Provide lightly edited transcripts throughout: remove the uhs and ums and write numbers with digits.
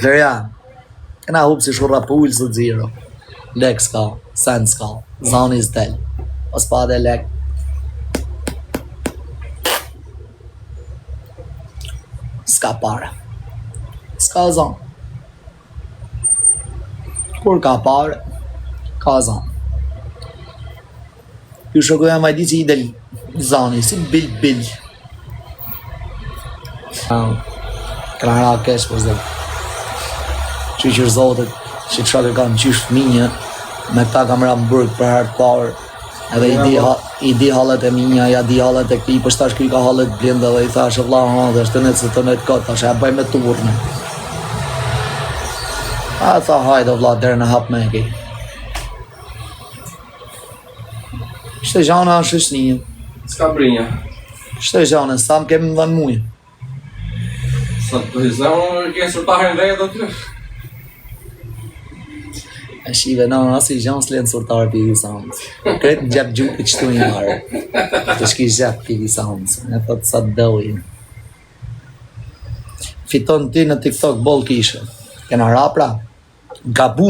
Florian, këna hupë si shurra pull së zero. Lek s'ka, sen s'ka, zani s'del. Pas pa dhe lek. S'ka pare. S'ka zan. Kur ka pare, ka zan. Ju shokoja ma di që i del zani, si bil. Këna ra kesh për zë. Që qërë zotët, që të shakë kanë qysh fëminje, me këta kam ra më burg për herë të parë, edhe i di halet e minja, ja di halet e këti, për shtash këj ka halet blinde dhe i thashe vla dhe është të netë se të netë këtë, thashe e bëj me turnë. A tha hajde vla dherë në hap me e këj. Shte gjana është shënijë. S'ka brinja. Shte gjana, sa më kemë më dhanë mujë. Sa të zemë ke surtarin dhe edhe të E shive, asi gjanë s'lenë surtarë për i samës. Kretë në gjepë gjukë qëtu një marë. Të shki gjepë për i samës. E thotë sa të dojnë. Fiton ti në TikTok bol kishe. Kena rapra. Gabu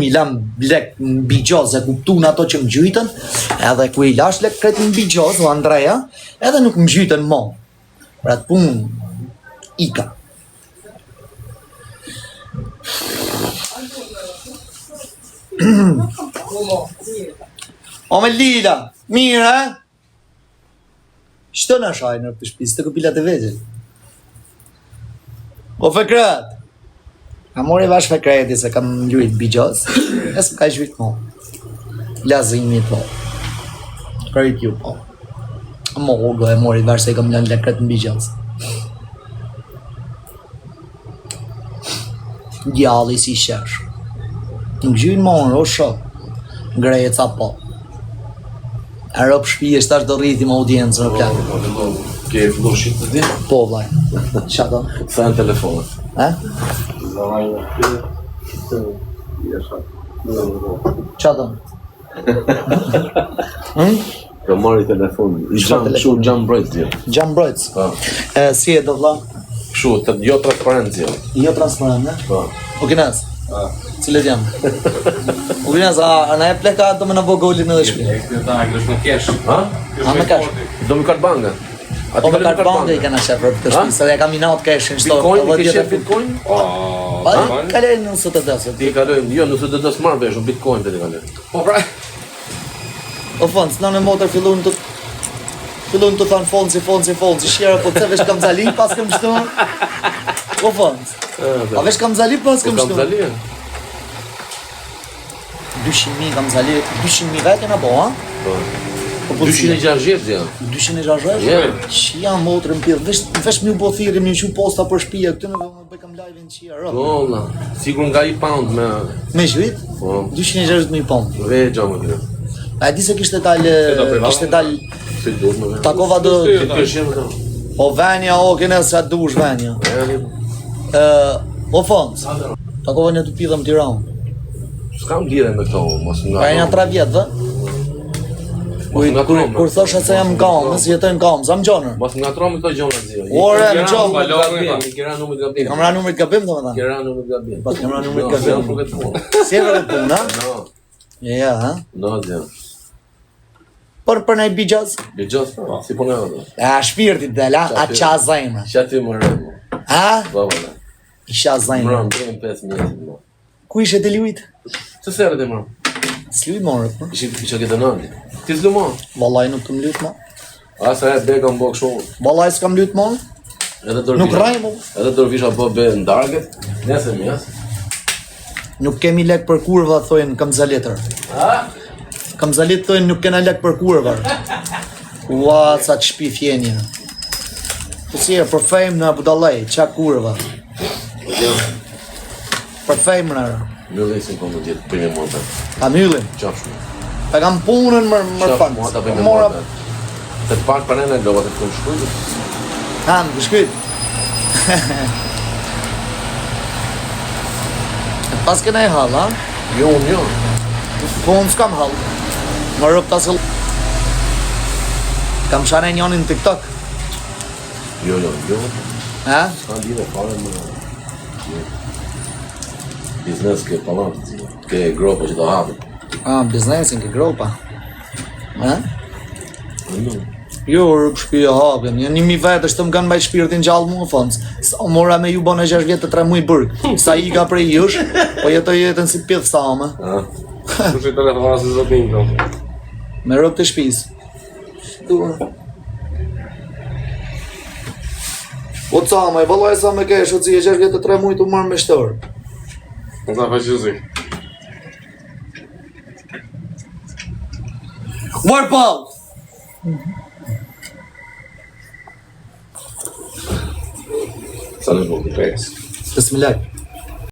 i lam lek në bigjos e kuptu në ato që më gjytën. Edhe ku i lash lek kretë në bigjos, o Andreja, edhe nuk më gjytën mo. Pra të punë, ika. O me Lila, mirë, e? Shto në shaj në të shpisë, të këpilat e vegjel. O Fekret, a mori vash Fekreti se kam ljujt bigjos, e s'm ka gjujt mo. Lazimi po. Kërit ju po. Mo ogo e mori vash se kam lën lekret në bigjos. Gjalli si shesh. Nuk gjynë monë, o shok. Ngreje ca po. E rëpë shpije shtash do rritim audiencë në plakë. Ke fillu shqit të di? Po, vlaj. Qa do? Sa në telefonët. E? Qa do? Ka marri telefon. I gjam brojtës dje. Gjam brojtës? Pa. Si e do vla? Këshu, jo transparent dje. Jo transparent, ne? Pa. O kines? Cilët jam? O kines, a na e pleka do me në vogolin në dhe shpi? Ta agrësh në kesh. Ha? A me kesh? Do me kartë banga. O me kartë banga i kena shef për të shpi, se dhe kam i naut keshin. Bitcoin, ke shef Bitcoin? Pa, kalej në nësë të desë. Ti kalojnë, jo, nëse do të smarrë vesh, Bitcoin të ti kalojnë. Po pra. O fond, s'na në motër fillun të thanë fonci, shjera, po të vesh kam zali pas këm shtu. O fond, a vesh kam zali pas këm shtu. Kam zali, 200.000 kam zali, 200.000 vetë jena bo, ha? Po. 260 ja. 260? Yeah. Që jam motër më pjellë, vesh më po thirë, më që posta për shpia, këtë në bëj kam live-in qia, rëpë. Dolla, sigur nga i pound me... Me zhvit? Po. 260.000 pound. Ve gjamë të kjo. A e di se kishte dalë... Si duhet me ve. Takova do... Këshim të. O venja, o kene se atë dush venja. O fond, takova një të pidhëm Tiranë. S'kam lidhe me këto, mos nga... Ka e një 3 vjetë, dhe? Kur thosha se jam kamë, nësë jetoj në kamë, sa më gjonër? Mos nga tro me këto gjona të zio. Ore, më gjonë. I kera numit gabim. Kam ra numrit gabim, dhe me tha? Kera numit gabim. Pas kam ra numrit gabim. Si e vërë punë, ha? No. Ja, ha? No, zio. Për nej bigjaz? Bigjaz, si po në edhe. A shpirtit del, ha? A qa zajmë. Qa ti më rëmë. Ha? Babala. Isha Më zajmë. rëmë, 5 mjetit. Ku ishe të ljujt? Që sere ti më rëmë? S'lujt morët, më? Isha këtë nëndi. Ti s'lu ma? Valaj nuk të më ljujt, ma. Asa e bega më bëgë shumë. Valaj s'kam ljujt, ma. Nuk raj, ma. Edhe dërvisha po be në darget. Nese mjes. Nuk kemi lek për kurva, thojnë kam zalitër. Kam zalit, thojnë nuk kena lek për kurva. Ua, sa të shpi fjenja. Po si e, për fejmë në budalej, qa kurva. Për fejmë në rë. Mjëllisin po më gjithë për një monta. A myllim? Qafshme. Pa kam punën mërë Qafshme, ata për një monta. Të të pak për në glova të këmë shkujtë. Ha, më këshkujt. Pas këna e halë, ha? Jo, unë jo. Po unë s'kam halë. Më rëp të asëll. Kam shane njonin në TikTok. Jo. Ha? Ska në lidhe fare më... biznes ke pallon, ke gropa që do hapin. Biznesin ke gropa. Ha? Mm. Jo, shpia hapjem, janë 1000 vetë është të më kanë mbaj shpirtin gjallë mua fons. Sa mora me ju bane 6 vjetë të 3 muj burg. Sa i ka prej jush, po jetoj jetën si pjedh same. Kush i telefona si zotin këto? Me rob të shpis. O ca, ma i vallaj sa me kesh, o ci e 6 vjetë të 3 muj të marrë me shtorë. Në ta faqëzi. Warpal! Sa në shbull të pes. Bismillah.